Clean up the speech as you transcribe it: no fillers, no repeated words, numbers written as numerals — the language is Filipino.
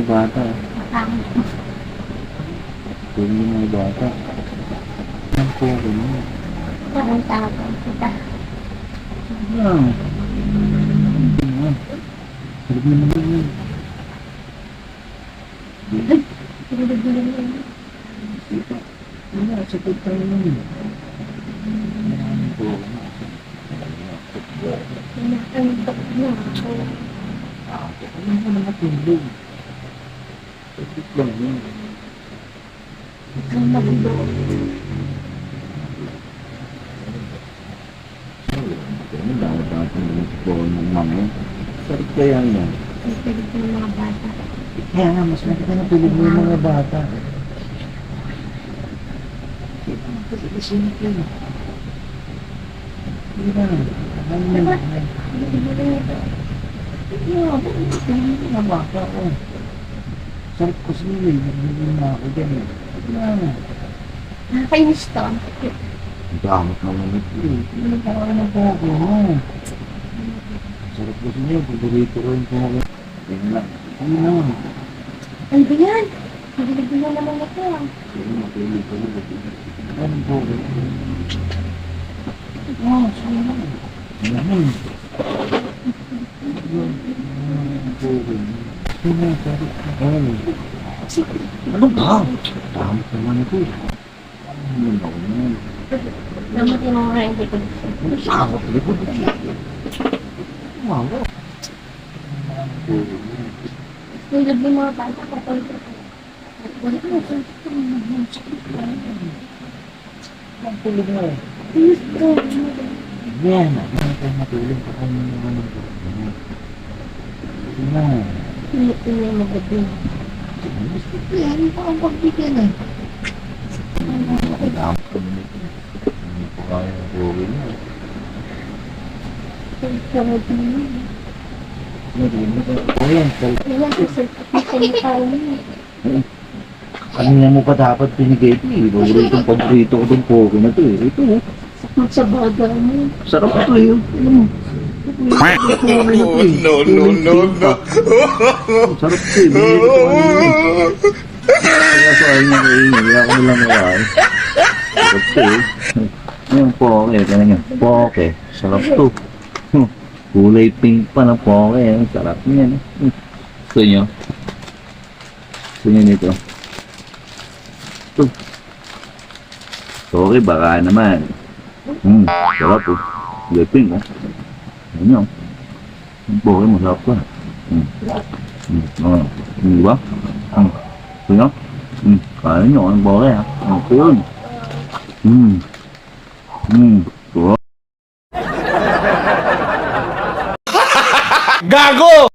mga bata. Matangit mo. Pili yung mga bata. Ang pogi mo. Parang tapang kita. Lang. Sarap naman yun. Pinagbilang yun. Wala, sakit tayo yun. Maraming pogi mo. Pinakantok na ako. Ano mo na matulog? Sakit lang yun. Ang magulo. Ano dapat natin po ng mga sarap kaya yan. Ang pilit ng mga bata. Kaya nga, mas maganda na pilig mo yung mga bata. Kasi ko. Hindi na. Ano na. Mga bata ko. Sarap ko sila eh. Hindi na ako dyan eh. Hindi na. Nakakainis to. Ang damot naman ito eh. Hindi na ako ng pogo mo. Sarap ko sila. Paborito ko yung pogo. Hindi na. Ano na. Ano ba yan? Pinagbilang naman ako. Hindi matulog ko na. Anong pogo? Ah, sige na. Ano? Ano ba? Damot naman ito. Ano na ako naman? Namutin mo nga hindi ko. Damot likod. Wow. Nilog yung mga bata ko. Wala na ito. Ang tulog mo eh. Gusto. Yan. Ano tayo matulog pa kami naman ng tulog mo. Sige na. Hindi na magabi. Gusto ko yan. Hindi pa ang pagbigyan eh. Damot ko naman ito. Hindi ko kaya ng tulog mo. Sarap mo. O yan, sal. Kaya kasi sa mukha mo. Kanina mo pa dapat pinigay ito eh. Bawal itong paborito ko itong pogo na ito eh. Ito eh. Sa baga mo. Sarap ito eh. Ano mo? No. Sarap ito eh. Binili ko kanina eh. Kaya sa akin yung kainin. Kaya ako nalang nakain. Sarap ito eh. Yung poke. Kaya nga. Poke. Sarap ito. Kulay pink pa na poke. Sarap niyan. Gusto nyo? Gusto nyo nito? Ito. Okay, baka naman. Sarap po. Kulay pink oh. Ano nyo? Yung poke mo, sarap ko. Di ba? Gusto nyo? Kaya nyo, ang poke ha. Ito yun. Sarap. Gago!